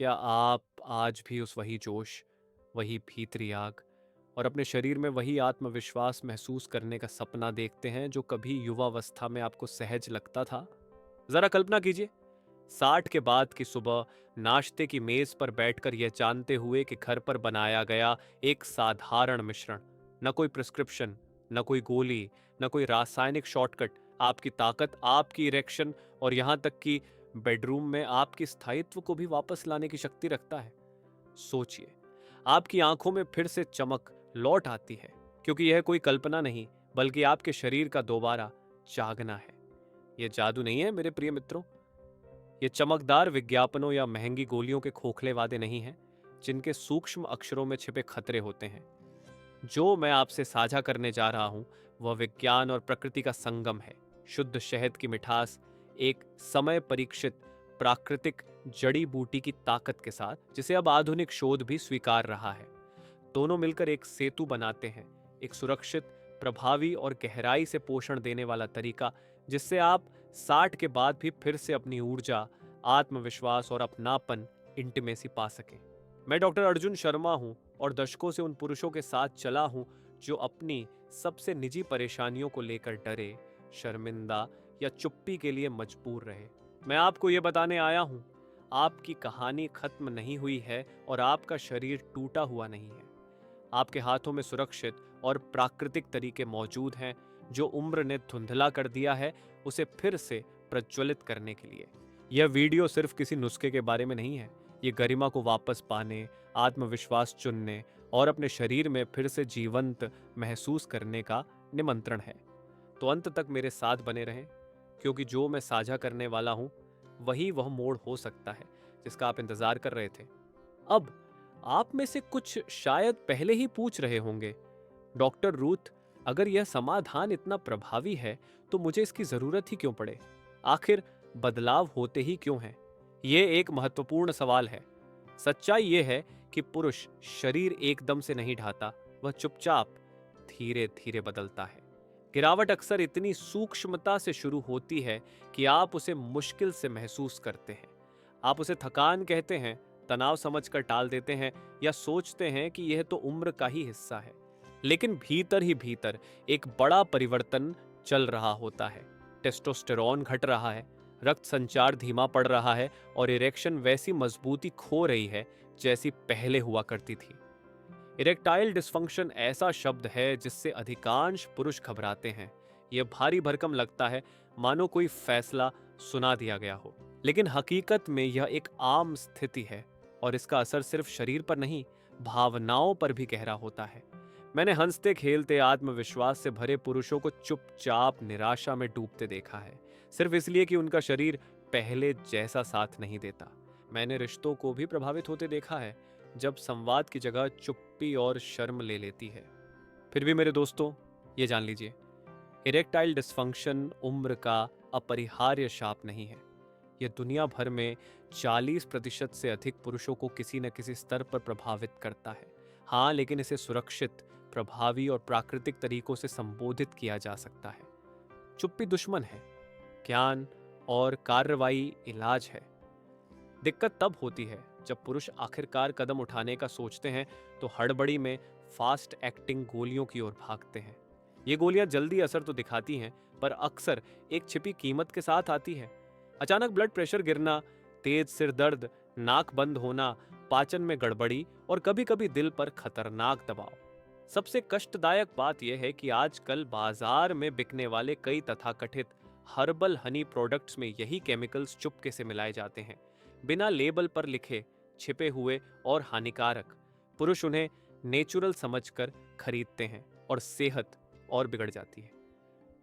क्या आप आज भी उस वही जोश, वही भीतरी आग और अपने शरीर में वही आत्मविश्वास महसूस करने का सपना देखते हैं जो कभी युवावस्था में आपको सहज लगता था? जरा कल्पना कीजिए, 60 के बाद की सुबह नाश्ते की मेज पर बैठकर यह जानते हुए कि घर पर बनाया गया एक साधारण मिश्रण, न कोई प्रिस्क्रिप्शन, न कोई गोली, न कोई रासायनिक शॉर्टकट, आपकी ताकत, आपकी इरेक्शन और यहां तक कि बेडरूम में आपके स्थायित्व को भी वापस लाने की शक्ति रखता है। सोचिए, आपकी आंखों में फिर से चमक लौट आती है, क्योंकि यह कोई कल्पना नहीं बल्कि आपके शरीर का दोबारा जागना है। यह जादू नहीं है मेरे प्रिय मित्रों। ये चमकदार विज्ञापनों या महंगी गोलियों के खोखले वादे नहीं हैं, जिनके सूक्ष्म अक्षरों में छिपे खतरे होते हैं। जो मैं आपसे साझा करने जा रहा हूं, वह विज्ञान और प्रकृति का संगम है। शुद्ध शहद की मिठास, एक समय परीक्षित प्राकृतिक जड़ी बूटी की ताकत के साथ, जिसे अब आधुनिक शोध भी स्वीकार रहा है। दोनों मिलकर एक सेतु बनाते हैं, एक सुरक्षित, प्रभावी और गहराई से पोषण देने वाला तरीका, जिससे आप 60 के बाद भी फिर से अपनी ऊर्जा, आत्मविश्वास और अपनापन, इंटीमेसी पा सकें। मैं डॉक्टर अर्जुन शर्मा हूं और दशकों से उन पुरुषों के साथ चला हूं जो अपनी सबसे निजी परेशानियों को लेकर डरे, शर्मिंदा या चुप्पी के लिए मजबूर रहे। मैं आपको यह बताने आया हूं, आपकी कहानी खत्म नहीं हुई है और आपका शरीर टूटा हुआ नहीं है। आपके हाथों में सुरक्षित और प्राकृतिक तरीके मौजूद हैं, जो उम्र ने धुंधला कर दिया है उसे फिर से प्रज्वलित करने के लिए। यह वीडियो सिर्फ किसी नुस्खे के बारे में नहीं है, ये गरिमा को वापस पाने, आत्मविश्वास चुनने और अपने शरीर में फिर से जीवंत महसूस करने का निमंत्रण है। तो अंत तक मेरे साथ बने रहें, क्योंकि जो मैं साझा करने वाला हूं, वही वह मोड़ हो सकता है जिसका आप इंतजार कर रहे थे। अब आप में से कुछ शायद पहले ही पूछ रहे होंगे, डॉक्टर रूथ, अगर यह समाधान इतना प्रभावी है तो मुझे इसकी जरूरत ही क्यों पड़े? आखिर बदलाव होते ही क्यों हैं? यह एक महत्वपूर्ण सवाल है। सच्चाई यह है कि पुरुष शरीर एकदम से नहीं ढाता, वह चुपचाप धीरे धीरे बदलता है। गिरावट अक्सर इतनी सूक्ष्मता से शुरू होती है कि आप उसे मुश्किल से महसूस करते हैं। आप उसे थकान कहते हैं, तनाव समझकर टाल देते हैं या सोचते हैं कि यह तो उम्र का ही हिस्सा है। लेकिन भीतर ही भीतर एक बड़ा परिवर्तन चल रहा होता है। टेस्टोस्टेरोन घट रहा है, रक्त संचार धीमा पड़ रहा है और इरेक्शन वैसी मजबूती खो रही है जैसी पहले हुआ करती थी। इरेक्टाइल डिस्फंक्शन ऐसा शब्द है जिससे अधिकांश पुरुष घबराते हैं। यह भारी भरकम लगता है, मानो कोई फैसला सुना दिया गया हो। लेकिन हकीकत में यह एक आम स्थिति है और इसका असर सिर्फ शरीर पर नहीं, भावनाओं पर भी गहरा होता है। मैंने हंसते खेलते आत्मविश्वास से भरे पुरुषों को चुपचाप निराशा में डूबते देखा है, सिर्फ इसलिए कि उनका शरीर पहले जैसा साथ नहीं देता। मैंने रिश्तों को भी प्रभावित होते देखा है, जब संवाद की जगह चुप्पी और शर्म ले लेती है। फिर भी मेरे दोस्तों, ये जान लीजिए, इरेक्टाइल डिस्फंक्शन उम्र का अपरिहार्य शाप नहीं है। यह दुनिया भर में 40% से अधिक पुरुषों को किसी न किसी स्तर पर प्रभावित करता है। हाँ, लेकिन इसे सुरक्षित, प्रभावी और प्राकृतिक तरीकों से संबोधित किया जा सकता है। चुप्पी दुश्मन है, ज्ञान और कार्रवाई इलाज है। दिक्कत तब होती है जब पुरुष आखिरकार कदम उठाने का सोचते हैं तो हड़बड़ी में फास्ट एक्टिंग गोलियों की ओर भागते हैं। ये गोलियां जल्दी असर तो दिखाती हैं, पर अक्सर एक छिपी कीमत के साथ आती है। अचानक ब्लड प्रेशर गिरना, तेज सिर दर्द, नाक बंद होना, पाचन में गड़बड़ी और कभी-कभी दिल पर खतरनाक दबाव। सबसे कष्टदायक बात यह है कि आजकल बाजार में बिकने वाले कई तथाकथित हर्बल हनी प्रोडक्ट्स में यही केमिकल्स चुपके से मिलाए जाते हैं, बिना लेबल पर लिखे, छिपे हुए और हानिकारक। पुरुष उन्हें नेचुरल समझकर खरीदते हैं और सेहत और बिगड़ जाती है।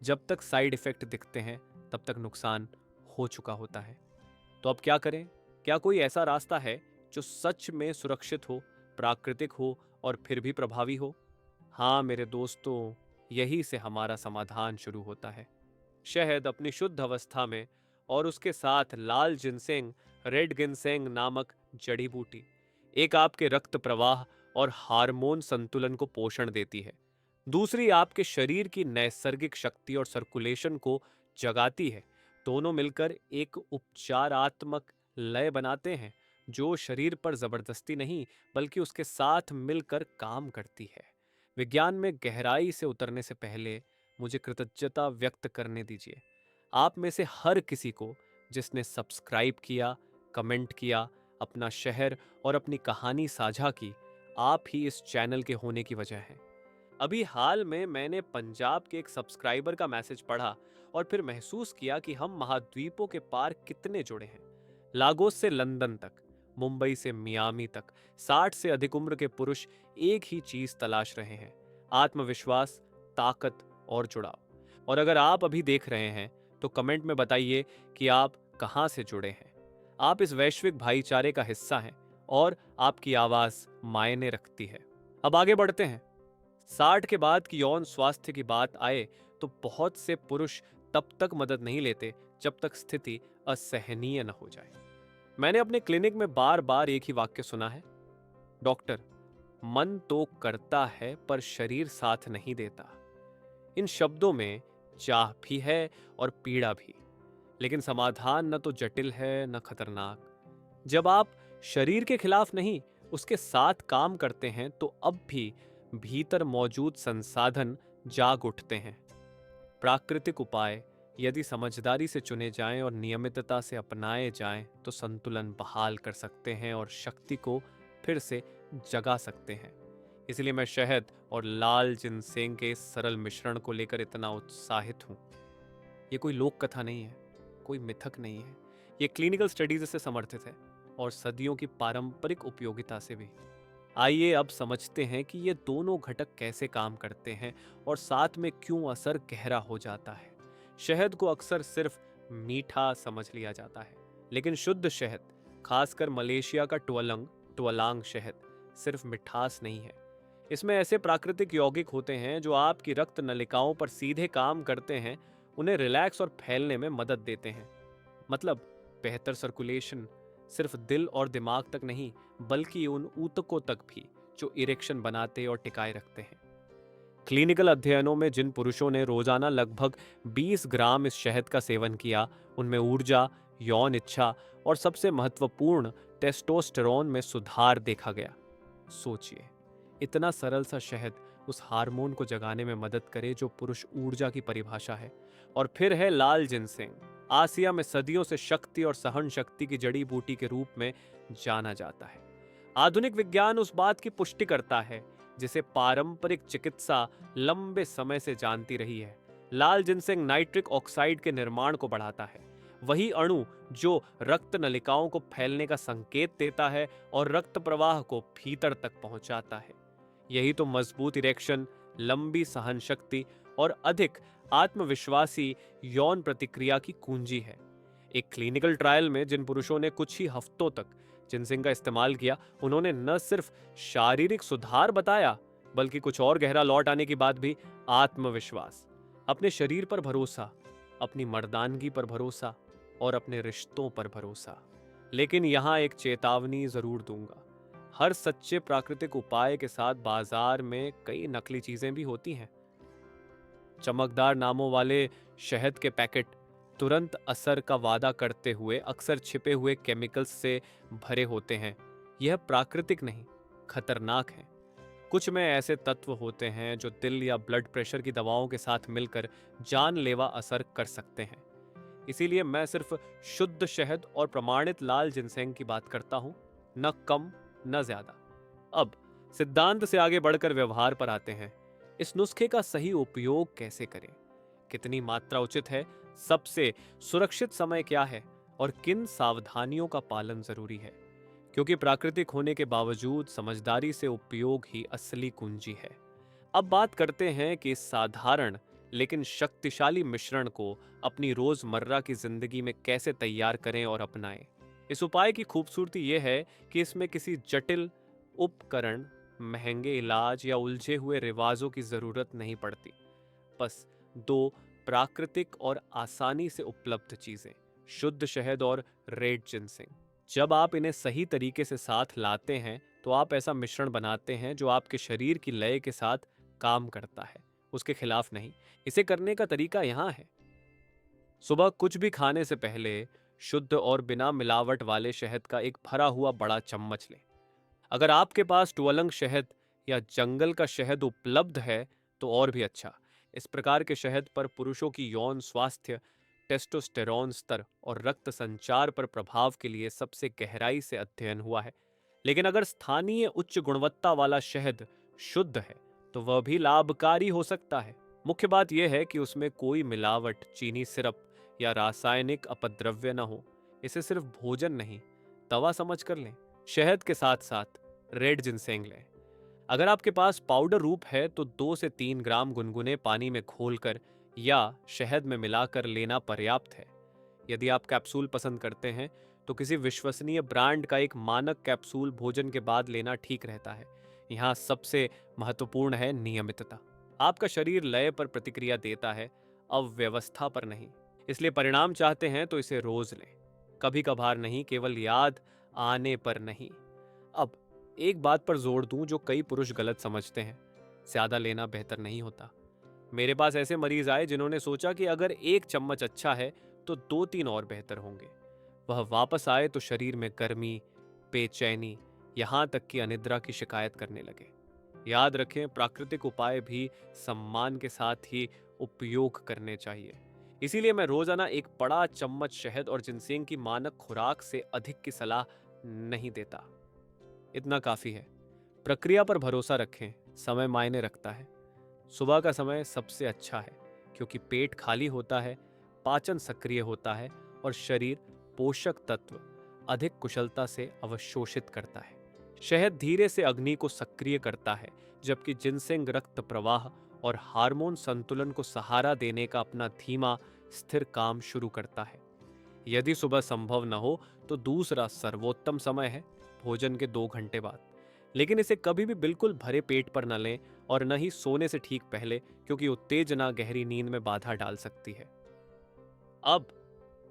जब तक साइड इफेक्ट दिखते हैं, तब तक नुकसान हो चुका होता है। तो अब क्या करें? क्या कोई ऐसा रास्ता है जो सच में सुरक्षित हो, प्राकृतिक हो और फिर भी प्रभावी हो? हाँ मेरे दोस्तों, यही से हमारा समाधान शुरू होता है। शहद अपनी शुद्ध अवस्था में और उसके साथ लाल जिनसेंग, रेड गिनसेंग नामक जड़ी बूटी, एक आपके रक्त प्रवाह और हार्मोन संतुलन को पोषण देती है। दूसरी आपके शरीर की नैसर्गिक शक्ति और सर्कुलेशन को जगाती है। दोनों मिलकर एक उपचारात्मक लय बनाते हैं, जो शरीर पर जबरदस्ती नहीं बल्कि उसके साथ मिलकर काम करती है। विज्ञान में गहराई से उतरने से पहले मुझे कृतज्ञता व्यक्त करने दीजिए आप में से हर किसी को जिसने सब्सक्राइब किया, कमेंट किया, अपना शहर और अपनी कहानी साझा की। आप ही इस चैनल के होने की वजह हैं। अभी हाल में मैंने पंजाब के एक सब्सक्राइबर का मैसेज पढ़ा और फिर महसूस किया कि हम महाद्वीपों के पार कितने जुड़े हैं। लागोस से लंदन तक, मुंबई से मियामी तक 60 से अधिक उम्र के पुरुष एक ही चीज तलाश रहे हैं, आत्मविश्वास, ताकत और जुड़ाव। और अगर आप अभी देख रहे हैं तो कमेंट में बताइए कि आप कहां से जुड़े हैं। आप इस वैश्विक भाईचारे का हिस्सा हैं और आपकी आवाज मायने रखती है। अब आगे बढ़ते हैं। 60 के बाद की यौन स्वास्थ्य की बात आए तो बहुत से पुरुष तब तक मदद नहीं लेते जब तक स्थिति असहनीय न हो जाए। मैंने अपने क्लिनिक में बार बार एक ही वाक्य सुना है, डॉक्टर, मन तो करता है पर शरीर साथ नहीं देता। इन शब्दों में चाह भी है और पीड़ा भी, लेकिन समाधान न तो जटिल है न खतरनाक। जब आप शरीर के खिलाफ नहीं उसके साथ काम करते हैं तो अब भी भीतर मौजूद संसाधन जाग उठते हैं। प्राकृतिक उपाय यदि समझदारी से चुने जाएं और नियमितता से अपनाए जाएं तो संतुलन बहाल कर सकते हैं और शक्ति को फिर से जगा सकते हैं। इसलिए मैं शहद और लाल जिनसेंग के इस सरल मिश्रण को लेकर इतना उत्साहित हूं। ये कोई लोक कथा नहीं है, कोई मिथक नहीं है। ये क्लिनिकल स्टडीज से समर्थित है और सदियों की पारंपरिक उपयोगिता से भी। आइए अब समझते हैं कि ये दोनों घटक कैसे काम करते हैं और साथ में क्यों असर गहरा हो जाता है। शहद को अक्सर सिर्फ मीठा समझ लिया जाता है, लेकिन शुद्ध शहद, खासकर मलेशिया का टुअलांग शहद, सिर्फ मिठास नहीं है। इसमें ऐसे प्राकृतिक यौगिक होते हैं जो आपकी रक्त नलिकाओं पर सीधे काम करते हैं, उन्हें रिलैक्स और फैलने में मदद देते हैं। मतलब बेहतर सर्कुलेशन सिर्फ दिल और दिमाग तक नहीं बल्कि उन ऊतकों तक भी जो इरेक्शन बनाते और टिकाए रखते हैं। क्लिनिकल अध्ययनों में जिन पुरुषों ने रोजाना लगभग 20 ग्राम इस शहद का सेवन किया, उनमें ऊर्जा, यौन इच्छा और सबसे महत्वपूर्ण टेस्टोस्टेरोन में सुधार देखा गया। सोचिए, इतना सरल सा शहद उस हार्मोन को जगाने में मदद करे जो पुरुष ऊर्जा की परिभाषा है। और फिर है लाल जिनसेंग, आसिया में सदियों से शक्ति और सहन शक्ति की जड़ी बूटी के रूप में जाना जाता है। आधुनिक विज्ञान उस बात की पुष्टि करता है जिसे पारंपरिक चिकित्सा लंबे समय से जानती रही है। लाल जिनसेंग नाइट्रिक ऑक्साइड के निर्माण को बढ़ाता है, वही अणु जो रक्त नलिकाओं को फैलने का संकेत देता है और रक्त प्रवाह को भीतर तक पहुंचाता है। यही तो मजबूत इरेक्शन, लंबी सहन शक्ति और अधिक आत्मविश्वासी यौन प्रतिक्रिया की कुंजी है। एक क्लिनिकल ट्रायल में जिन पुरुषों ने कुछ ही हफ्तों तक जिनसेंग का इस्तेमाल किया, उन्होंने न सिर्फ शारीरिक सुधार बताया बल्कि कुछ और गहरा लौट आने की बात भी, आत्मविश्वास, अपने शरीर पर भरोसा, अपनी मर्दानगी पर भरोसा और अपने रिश्तों पर भरोसा। लेकिन यहां एक चेतावनी जरूर दूंगा, हर सच्चे प्राकृतिक उपाय के साथ बाजार में कई नकली चीजें भी होती हैं। चमकदार नामों वाले शहद के पैकेट तुरंत असर का वादा करते हुए अक्सर छिपे हुए केमिकल्स से भरे होते हैं। यह प्राकृतिक नहीं, खतरनाक है। कुछ में ऐसे तत्व होते हैं जो दिल या ब्लड प्रेशर की दवाओं के साथ मिलकर जानलेवा असर कर सकते हैं। इसीलिए मैं सिर्फ शुद्ध शहद और प्रमाणित लाल जिनसेंग की बात करता हूं, न कम न ज्यादा। अब सिद्धांत से आगे बढ़कर व्यवहार पर आते हैं। इस नुस्खे का सही उपयोग कैसे करें, कितनी मात्रा उचित है, सबसे सुरक्षित समय क्या है और किन सावधानियों का पालन जरूरी है, क्योंकि प्राकृतिक होने के बावजूद समझदारी से उपयोग ही असली कुंजी है। अब बात करते हैं कि इस साधारण लेकिन शक्तिशाली मिश्रण को अपनी रोजमर्रा की जिंदगी में कैसे तैयार करें और अपनाएं। इस उपाय की खूबसूरती यह है कि इसमें किसी जटिल उपकरण, महंगे इलाज या उलझे हुए रिवाजों की जरूरत नहीं पड़ती। बस दो प्राकृतिक और आसानी से उपलब्ध चीजें, शुद्ध शहद और रेड जिनसेंग। जब आप इन्हें सही तरीके से साथ लाते हैं तो आप ऐसा मिश्रण बनाते हैं जो आपके शरीर की लय के साथ काम करता है, उसके खिलाफ नहीं। इसे करने का तरीका यहां है। सुबह कुछ भी खाने से पहले शुद्ध और बिना मिलावट वाले शहद का एक भरा हुआ बड़ा चम्मच लें। अगर आपके पास टुअलंग शहद या जंगल का शहद उपलब्ध है तो और भी अच्छा। इस प्रकार के शहद पर पुरुषों की यौन स्वास्थ्य, टेस्टोस्टेरोन स्तर और रक्त संचार पर प्रभाव के लिए सबसे गहराई से अध्ययन हुआ है। लेकिन अगर स्थानीय उच्च गुणवत्ता वाला शहद शुद्ध है तो वह भी लाभकारी हो सकता है। मुख्य बात यह है कि उसमें कोई मिलावट, चीनी सिरप या रासायनिक अपद्रव्य न हो। इसे सिर्फ भोजन नहीं, दवा समझ कर लें। शहद के साथ साथ रेड जिनसेंग लें। अगर आपके पास पाउडर रूप है तो 2 से 3 ग्राम गुनगुने पानी में घोलकर या शहद में मिलाकर लेना पर्याप्त है। यदि आप कैप्सूल पसंद करते हैं तो किसी विश्वसनीय ब्रांड का एक मानक कैप्सूल भोजन के बाद लेना ठीक रहता है। यहाँ सबसे महत्वपूर्ण है नियमितता। आपका शरीर लय पर प्रतिक्रिया देता है, अव्यवस्था पर नहीं। इसलिए परिणाम चाहते हैं तो इसे रोज लें, कभी कभार नहीं, केवल याद आने पर नहीं। अब एक बात पर जोर दूं जो कई पुरुष गलत समझते हैं, ज्यादा लेना बेहतर नहीं होता। मेरे पास ऐसे मरीज आए जिन्होंने सोचा कि अगर 1 चम्मच अच्छा है तो 2-3 और बेहतर होंगे। वह वापस आए तो शरीर में गर्मी, बेचैनी, यहां तक कि अनिद्रा की शिकायत करने लगे। याद रखें, प्राकृतिक उपाय भी सम्मान के साथ ही उपयोग करने चाहिए। इसीलिए मैं रोजाना एक बड़ा चम्मच शहद और जिनसेंग की मानक खुराक से अधिक की सलाह नहीं देता। इतना काफी है। प्रक्रिया पर भरोसा रखें, समय मायने रखता है। सुबह का समय सबसे अच्छा है क्योंकि पेट खाली होता है, पाचन सक्रिय होता है और शरीर पोषक तत्व अधिक कुशलता से अवशोषित करता है। शहद धीरे से अग्नि को सक्रिय करता है, जबकि जिनसेंग रक्त प्रवाह और हार्मोन संतुलन को सहारा देने का अपना धीमा स्थिर काम शुरू करता है। यदि सुबह संभव न हो तो दूसरा सर्वोत्तम समय है भोजन के 2 घंटे बाद। लेकिन इसे कभी भी बिल्कुल भरे पेट पर न लें और न ही सोने से ठीक पहले, क्योंकि उत्तेजना गहरी नींद में बाधा डाल सकती है। अब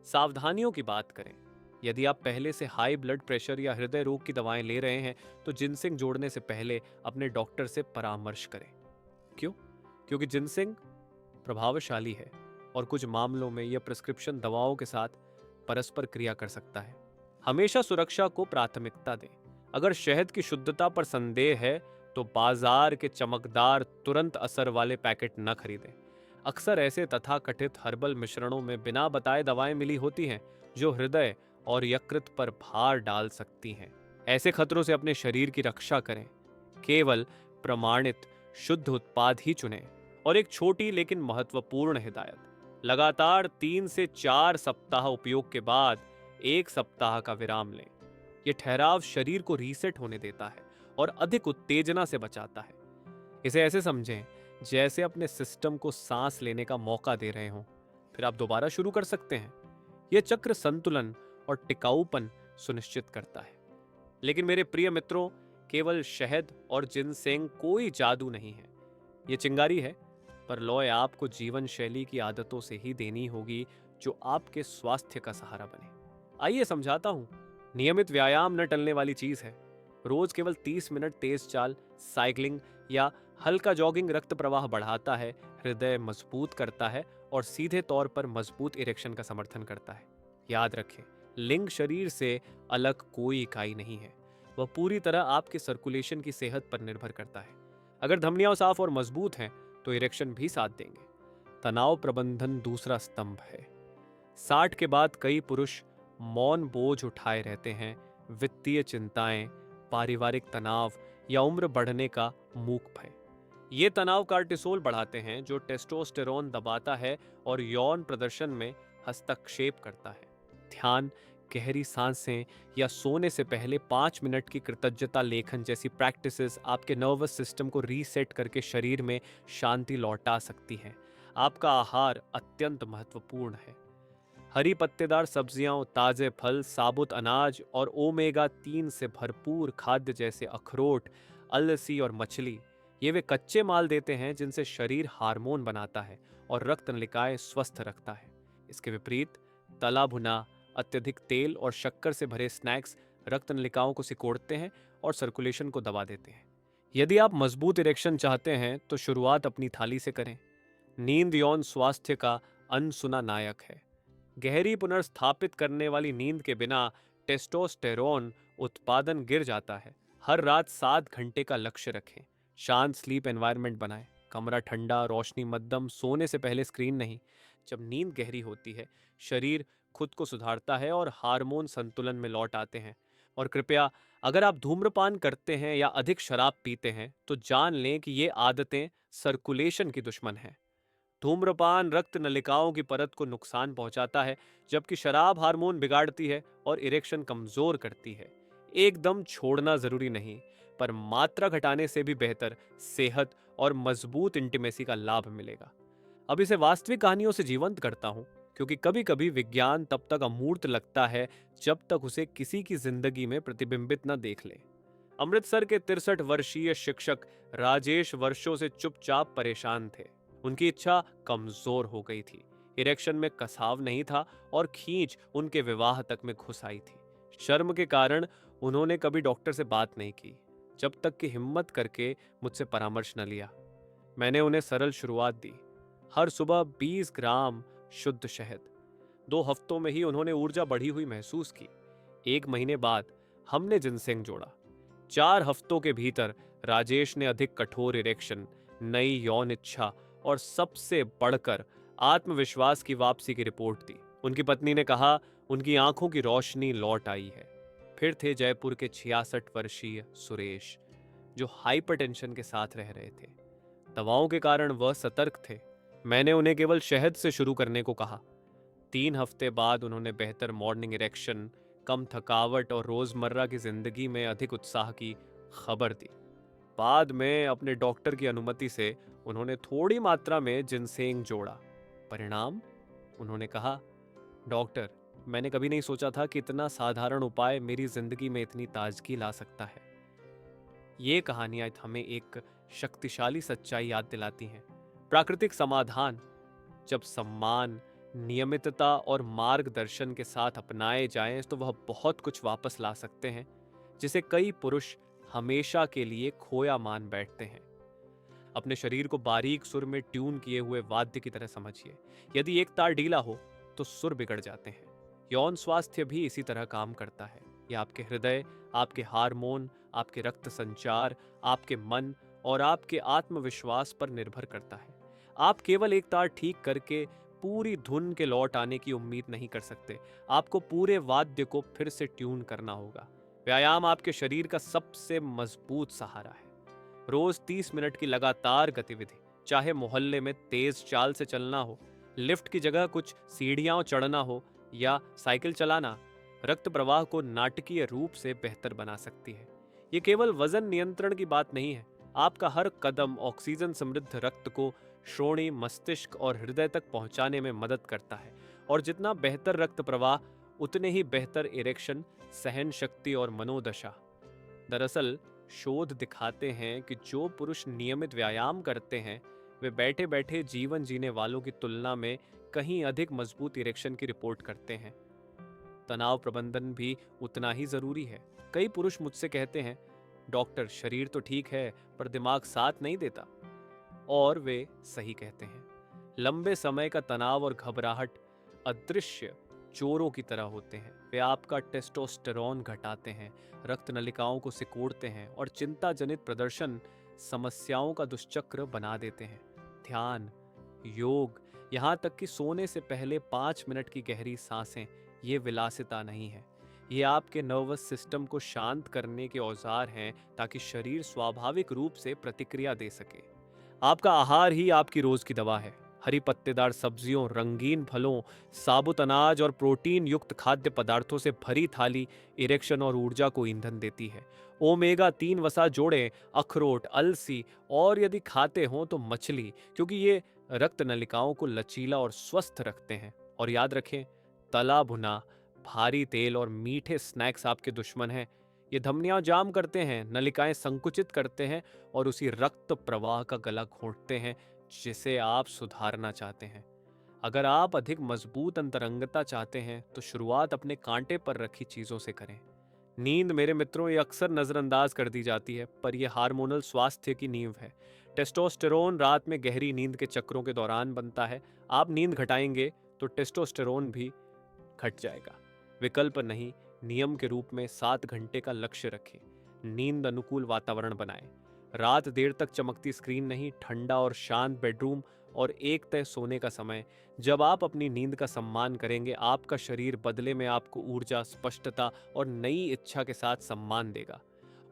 सावधानियों की बात करें। यदि आप पहले से हाई ब्लड प्रेशर या हृदय रोग की दवाएं ले रहे हैं तो जिनसेंग जोड़ने से पहले अपने डॉक्टर से परामर्श करें। क्यों? क्योंकि जिनसेंग प्रभावशाली है और कुछ मामलों में यह प्रिस्क्रिप्शन दवाओं के साथ परस्पर क्रिया कर सकता है। हमेशा सुरक्षा को प्राथमिकता दें। अगर शहद की शुद्धता पर संदेह है तो बाजार के चमकदार तुरंत असर वाले पैकेट न खरीदें। अक्सर ऐसे तथाकथित हर्बल मिश्रणों में बिना बताए दवाएं मिली होती हैं जो हृदय और यकृत पर भार डाल सकती हैं। ऐसे खतरों से अपने शरीर की रक्षा करें। केवल प्रमाणित शुद्ध उत्पाद ही चुनें। और एक छोटी लेकिन महत्वपूर्ण हिदायत, लगातार 3 से 4 सप्ताह उपयोग के बाद 1 सप्ताह का विराम लें। यह ठहराव शरीर को रीसेट होने देता है और अधिक उत्तेजना से बचाता है। इसे ऐसे समझें जैसे अपने सिस्टम को सांस लेने का मौका दे रहे हों, फिर आप दोबारा शुरू कर सकते हैं। यह चक्र संतुलन और टिकाऊपन सुनिश्चित करता है। लेकिन मेरे प्रिय मित्रों, केवल शहद और जिनसेंग कोई जादू नहीं है। यह चिंगारी है, पर लॉय आपको जीवन शैली की आदतों से ही देनी होगी जो आपके स्वास्थ्य का सहारा बने। आइए समझाता हूं। नियमित व्यायाम न टलने वाली चीज है। रोज केवल 30 मिनट तेज चाल, साइकिलिंग या हल्का जॉगिंग रक्त प्रवाह बढ़ाता है, हृदय मजबूत करता है और सीधे तौर पर मजबूत इरेक्शन का समर्थन करता है। याद रखें, लिंग शरीर से अलग कोई इकाई नहीं है। वह पूरी तरह आपके सर्कुलेशन की सेहत पर निर्भर करता है। अगर धमनियां साफ और मजबूत हैं तो इरेक्शन भी साथ देंगे। तनाव प्रबंधन दूसरा स्तंभ है। 60 के बाद कई पुरुष मौन बोझ उठाए रहते हैं। वित्तीय चिंताएं, पारिवारिक तनाव या उम्र बढ़ने का मूक भय। ये तनाव कार्टिसोल बढ़ाते हैं जो टेस्टोस्टेरोन दबाता है और यौन प्रदर्शन में हस्तक्षेप करता है। ध्यान, गहरी सांसें या सोने से पहले 5 मिनट की कृतज्ञता लेखन जैसी प्रैक्टिसेस आपके नर्वस सिस्टम को रीसेट करके शरीर में शांति लौटा सकती हैं। आपका आहार अत्यंत महत्वपूर्ण है। हरी पत्तेदार सब्जियां, ताजे फल, साबुत अनाज और ओमेगा 3 से भरपूर खाद्य जैसे अखरोट, अलसी और मछली, ये वे कच्चे माल देते हैं जिनसे शरीर हार्मोन बनाता है और रक्त नलिकाएं स्वस्थ रखता है। इसके विपरीत तला भुना, अत्यधिक तेल और शक्कर से भरे स्नैक्स रक्त नलिकाओं को सिकोड़ते हैं और सर्कुलेशन को दबा देते हैं। यदि आप मजबूत इरेक्शन चाहते हैं तो शुरुआत अपनी थाली से करें। नींद यौन स्वास्थ्य का अनसुना नायक है। गहरी पुनर्स्थापित करने वाली नींद के बिना टेस्टोस्टेरोन उत्पादन गिर जाता है। हर रात 7 घंटे का लक्ष्य रखें। शांत स्लीप एनवायरनमेंट बनाएं। कमरा ठंडा, रोशनी मध्यम, सोने से पहले स्क्रीन नहीं। जब नींद गहरी होती है, शरीर खुद को सुधारता है और हार्मोन संतुलन में लौट आते हैं। और कृपया, अगर आप धूम्रपान करते हैं या अधिक शराब पीते हैं तो जान लें कि ये आदतें सर्कुलेशन की दुश्मन हैं। धूम्रपान रक्त नलिकाओं की परत को नुकसान पहुंचाता है, जबकि शराब हार्मोन बिगाड़ती है और इरेक्शन कमजोर करती है। एकदम छोड़ना जरूरी नहीं, पर मात्रा घटाने से भी बेहतर सेहत और मजबूत इंटीमेसी का लाभ मिलेगा। अब इसे वास्तविक कहानियों से जीवंत करता हूं, क्योंकि कभी कभी विज्ञान तब तक अमूर्त लगता है जब तक उसे किसी की जिंदगी में प्रतिबिंबित न देख ले। अमृतसर के 63 वर्षीय शिक्षक राजेश वर्षों से चुपचाप परेशान थे। उनकी इच्छा कमजोर हो गई थी। इरेक्शन में कसाव नहीं था और खींच उनके विवाह तक में घुस आई थी। शर्म के कारण उन्होंने कभी डॉक्टर से बात नहीं की, जब तक कि हिम्मत करके मुझसे परामर्श न लिया। मैंने उन्हें सरल शुरुआत दी। हर सुबह 20 ग्राम शुद्ध शहद। 2 हफ्तों में ही उन्होंने ऊर्जा बढ़ी हुई महसूस की। 1 महीने बाद हमने जिनसेंग जोड़ा। 4 हफ्तों के भीतर राजेश ने अधिक कठोर इरेक्शन, नई यौन इच्छा और सबसे बढ़कर आत्मविश्वास की वापसी की रिपोर्ट दी। उनकी पत्नी ने कहा उनकी आंखों की रोशनी लौट आई है। फिर थे जयपुर के 66 वर्षीय सुरेश, जो हाइपरटेंशन के साथ रह रहे थे। दवाओं के कारण वह सतर्क थे। मैंने उन्हें केवल शहद से शुरू करने को कहा। 3 हफ्ते बाद उन्होंने बेहतर मॉर्निंग इरेक्शन, कम थकावट और रोजमर्रा की जिंदगी में अधिक उत्साह की खबर दी। बाद में अपने डॉक्टर की अनुमति से उन्होंने थोड़ी मात्रा में जिनसेंग जोड़ा। परिणाम? उन्होंने कहा, डॉक्टर, मैंने कभी नहीं सोचा था कि इतना साधारण उपाय मेरी जिंदगी में इतनी ताजगी ला सकता है। ये कहानियां हमें एक शक्तिशाली सच्चाई याद दिलाती हैं। प्राकृतिक समाधान जब सम्मान, नियमितता और मार्गदर्शन के साथ अपनाए जाएं तो वह बहुत कुछ वापस ला सकते हैं, जिसे कई पुरुष हमेशा के लिए खोया मान बैठते हैं। अपने शरीर को बारीक सुर में ट्यून किए हुए वाद्य की तरह समझिए। यदि एक तार ढीला हो तो सुर बिगड़ जाते हैं। यौन स्वास्थ्य भी इसी तरह काम करता है। यह आपके हृदय, आपके हार्मोन, आपके रक्त संचार, आपके मन और आपके आत्मविश्वास पर निर्भर करता है। आप केवल एक तार ठीक करके पूरी धुन के लौट आने की उम्मीद नहीं कर सकते। आपको पूरे वाद्य को फिर से ट्यून करना होगा। व्यायाम आपके शरीर का सबसे मजबूत सहारा है। रोज 30 मिनट की लगातार गतिविधि, चाहे मोहल्ले में तेज चाल से चलना हो, लिफ्ट की जगह कुछ सीढ़ियां चढ़ना हो या साइकिल चलाना, रक्त प्रवाह को नाटकीय रूप से बेहतर बना सकती है। ये केवल वजन नियंत्रण की बात नहीं है। आपका हर कदम ऑक्सीजन समृद्ध रक्त को श्रोणि, मस्तिष्क और हृदय तक पहुंचाने में मदद करता है। और जितना बेहतर रक्त प्रवाह, उतने ही बेहतर इरेक्शन, सहन शक्ति और मनोदशा। दरअसल शोध दिखाते हैं कि जो पुरुष नियमित व्यायाम करते हैं वे बैठे बैठे जीवन जीने वालों की तुलना में कहीं अधिक मजबूत इरेक्शन की रिपोर्ट करते हैं। तनाव प्रबंधन भी उतना ही जरूरी है। कई पुरुष मुझसे कहते हैं, डॉक्टर, शरीर तो ठीक है पर दिमाग साथ नहीं देता। और वे सही कहते हैं। लंबे समय का तनाव और घबराहट अदृश्य चोरों की तरह होते हैं। वे आपका टेस्टोस्टेरोन घटाते हैं, रक्त नलिकाओं को सिकोड़ते हैं और चिंता जनित प्रदर्शन समस्याओं का दुष्चक्र बना देते हैं। ध्यान, योग, यहाँ तक कि सोने से पहले 5 मिनट की गहरी सांसें, ये विलासिता नहीं है। ये आपके नर्वस सिस्टम को शांत करने के औजार हैं, ताकि शरीर स्वाभाविक रूप से प्रतिक्रिया दे सके। आपका आहार ही आपकी रोज की दवा है। हरी पत्तेदार सब्जियों, रंगीन फलों, साबुत अनाज और प्रोटीन युक्त खाद्य पदार्थों से भरी थाली इरेक्शन और ऊर्जा को ईंधन देती है। ओमेगा 3 वसा जोड़ें, अखरोट, अलसी और यदि खाते हों तो मछली, क्योंकि ये रक्त नलिकाओं को लचीला और स्वस्थ रखते हैं। और याद रखें, तला भुना, भारी तेल और मीठे स्नैक्स आपके दुश्मन हैं। ये धमनियां जाम करते हैं, नलिकाएं संकुचित करते हैं और उसी रक्त प्रवाह का गला घोंटते हैं जिसे आप सुधारना चाहते हैं। अगर आप अधिक मजबूत अंतरंगता चाहते हैं तो शुरुआत अपने कांटे पर रखी चीजों से करें। नींद, मेरे मित्रों, ये अक्सर नजरअंदाज कर दी जाती है, पर यह हार्मोनल स्वास्थ्य की नींव है। टेस्टोस्टेरोन रात में गहरी नींद के चक्रों के दौरान बनता है। आप नींद घटाएंगे तो टेस्टोस्टेरोन भी घट जाएगा। विकल्प नहीं, नियम के रूप में 7 घंटे का लक्ष्य रखें। नींद अनुकूल वातावरण बनाएं। रात देर तक चमकती स्क्रीन नहीं, ठंडा और शांत बेडरूम और एक तय सोने का समय। जब आप अपनी नींद का सम्मान करेंगे, आपका शरीर बदले में आपको ऊर्जा, स्पष्टता और नई इच्छा के साथ सम्मान देगा।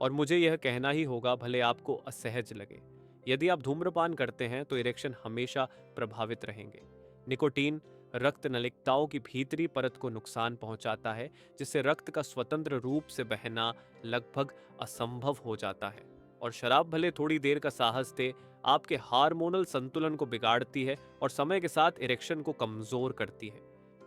और मुझे यह कहना ही होगा, भले आपको असहज लगे, यदि आप धूम्रपान करते हैं तो इरेक्शन हमेशा प्रभावित रहेंगे। निकोटीन रक्त नलिकाओं की भीतरी परत को नुकसान पहुंचाता है, जिससे रक्त का स्वतंत्र रूप से बहना लगभग असंभव हो जाता है। और शराब भले थोड़ी देर का साहस दे, आपके हार्मोनल संतुलन को बिगाड़ती है और समय के साथ इरेक्शन को कमजोर करती है।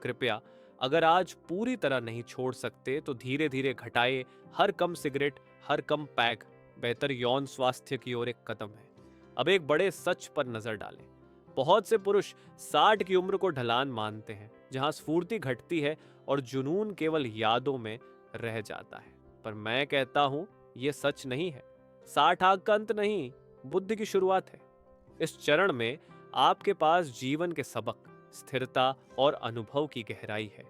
कृपया, अगर आज पूरी तरह नहीं छोड़ सकते तो धीरे धीरे घटाए। हर कम सिगरेट, हर कम पैग बेहतर यौन स्वास्थ्य की ओर एक कदम है। अब एक बड़े सच पर नजर डालें। बहुत से पुरुष 60 की उम्र को ढलान मानते हैं, जहां स्फूर्ति घटती है और जुनून केवल यादों में रह जाता है। पर मैं कहता हूं, यह सच नहीं है। 60 आग का अंत नहीं, बुद्धि की शुरुआत है। इस चरण में आपके पास जीवन के सबक, स्थिरता और अनुभव की गहराई है।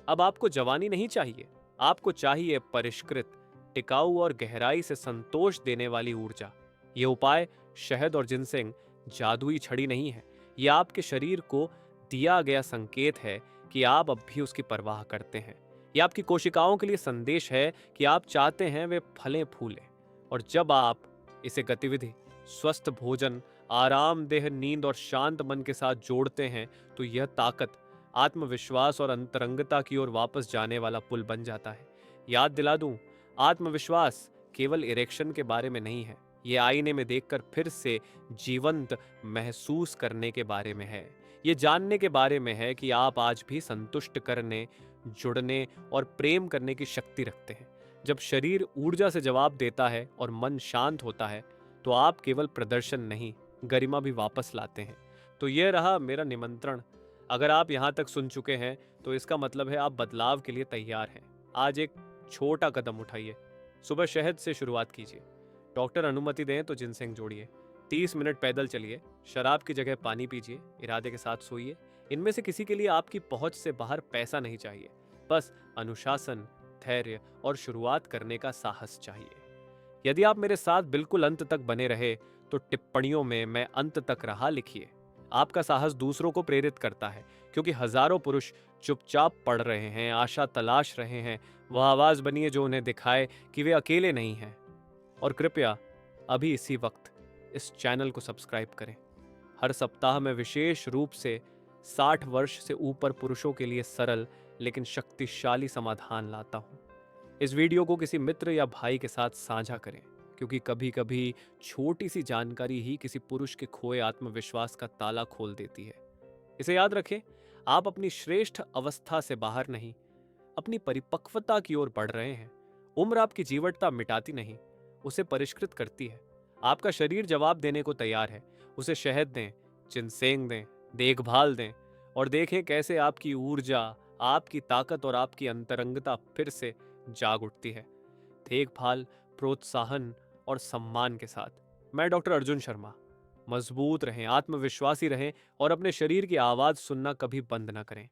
अब आपको जवानी नहीं चाहिए, आपको चाहिए परिष्कृत, टिकाऊ और गहराई से संतोष देने वाली ऊर्जा। ये उपाय शहद और जिनसेंग जादुई छड़ी नहीं है। ये आपके शरीर को दिया गया संकेत है कि आप अब भी उसकी परवाह करते हैं। ये आपकी कोशिकाओं के लिए संदेश है कि आप चाहते हैं वे फलें फूलें। और जब आप इसे गतिविधि, स्वस्थ भोजन, आरामदेह नींद और शांत मन के साथ जोड़ते हैं, तो यह ताकत, आत्मविश्वास और अंतरंगता की ओर वापस जाने वाला पुल बन जाता है। याद दिला दूं, आत्मविश्वास केवल इरेक्शन के बारे में नहीं है। ये आईने में देखकर फिर से जीवंत महसूस करने के बारे में है। ये जानने के बारे में है कि आप आज भी संतुष्ट करने, जुड़ने और प्रेम करने की शक्ति रखते हैं। जब शरीर ऊर्जा से जवाब देता है और मन शांत होता है, तो आप केवल प्रदर्शन नहीं, गरिमा भी वापस लाते हैं। तो यह रहा मेरा निमंत्रण। अगर आप यहाँ तक सुन चुके हैं, तो इसका मतलब है आप बदलाव के लिए तैयार हैं। आज एक छोटा कदम उठाइए। सुबह शहद से शुरुआत कीजिए। डॉक्टर अनुमति दें तो जिनसेंग जोड़िए। 30 मिनट पैदल चलिए। शराब की जगह पानी पीजिए। इरादे के साथ सोइए। इनमें से किसी के लिए आपकी पहुंच से बाहर पैसा नहीं चाहिए, बस अनुशासन, धैर्य और शुरुआत करने का साहस चाहिए। यदि आप मेरे साथ बिल्कुल अंत तक बने रहे, तो टिप्पणियों में "मैं अंत तक रहा" लिखिए। आपका साहस दूसरों को प्रेरित करता है, क्योंकि हजारों पुरुष चुपचाप पढ़ रहे हैं, आशा तलाश रहे हैं। वह आवाज बनिए जो उन्हें दिखाए कि वे अकेले नहीं हैं। और कृपया अभी इसी वक्त इस चैनल को सब्सक्राइब करें। हर सप्ताह मैं विशेष रूप से 60 वर्ष से ऊपर पुरुषों के लिए सरल लेकिन शक्तिशाली समाधान लाता हूं। इस वीडियो को किसी मित्र या भाई के साथ साझा करें, क्योंकि कभी कभी छोटी सी जानकारी ही किसी पुरुष के खोए आत्मविश्वास का ताला खोल देती है। इसे याद रखें, आप अपनी श्रेष्ठ अवस्था से बाहर नहीं, अपनी परिपक्वता की ओर बढ़ रहे हैं। उम्र आपकी जीवटता मिटाती नहीं, उसे परिष्कृत करती है। आपका शरीर जवाब देने को तैयार है। उसे शहद दें, जिनसेंग दें, देखभाल दें और देखें कैसे आपकी ऊर्जा, आपकी ताकत और आपकी अंतरंगता फिर से जाग उठती है। देखभाल, प्रोत्साहन और सम्मान के साथ। मैं डॉक्टर अर्जुन शर्मा। मजबूत रहें, आत्मविश्वासी रहें और अपने शरीर की आवाज सुनना कभी बंद न करें।